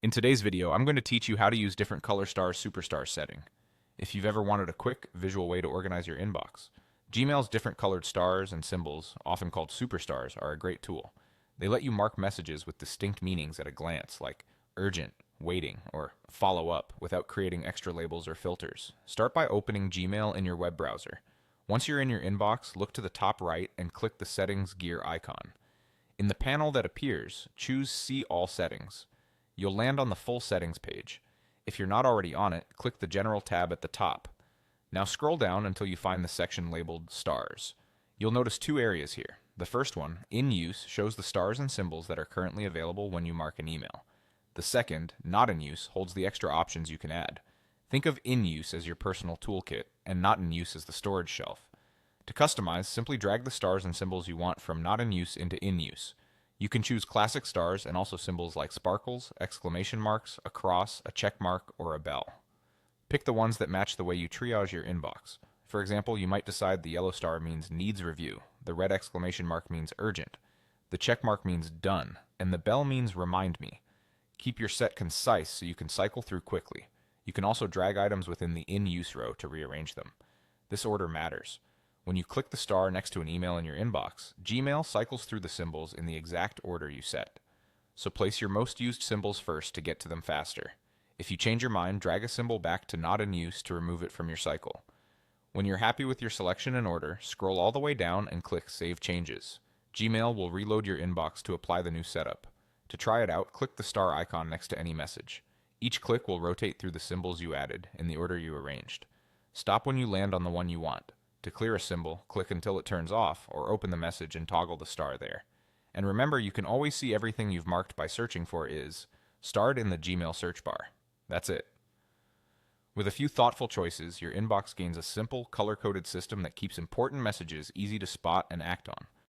In today's video, I'm going to teach you how to use different color star superstar setting. If you've ever wanted a quick, visual way to organize your inbox, Gmail's different colored stars and symbols, often called superstars, are a great tool. They let you mark messages with distinct meanings at a glance, like urgent, waiting, or follow up, without creating extra labels or filters. Start by opening Gmail in your web browser. Once you're in your inbox, look to the top right and click the settings gear icon. In the panel that appears, choose See All Settings. You'll land on the full settings page. If you're not already on it, click the General tab at the top. Now scroll down until you find the section labeled Stars. You'll notice two areas here. The first one, In Use, shows the stars and symbols that are currently available when you mark an email. The second, Not in Use, holds the extra options you can add. Think of In Use as your personal toolkit, and Not in Use as the storage shelf. To customize, simply drag the stars and symbols you want from Not in Use into In Use. You can choose classic stars and also symbols like sparkles, exclamation marks, a cross, a check mark, or a bell. Pick the ones that match the way you triage your inbox. For example, you might decide the yellow star means needs review, the red exclamation mark means urgent, the check mark means done, and the bell means remind me. Keep your set concise so you can cycle through quickly. You can also drag items within the In Use row to rearrange them. This order matters. When you click the star next to an email in your inbox, Gmail cycles through the symbols in the exact order you set. So place your most used symbols first to get to them faster. If you change your mind, drag a symbol back to Not in Use to remove it from your cycle. When you're happy with your selection and order, scroll all the way down and click Save Changes. Gmail will reload your inbox to apply the new setup. To try it out, click the star icon next to any message. Each click will rotate through the symbols you added in the order you arranged. Stop when you land on the one you want. To clear a symbol, click until it turns off, or open the message and toggle the star there. And remember, you can always see everything you've marked by searching for is starred in the Gmail search bar. That's it. With a few thoughtful choices, your inbox gains a simple, color-coded system that keeps important messages easy to spot and act on.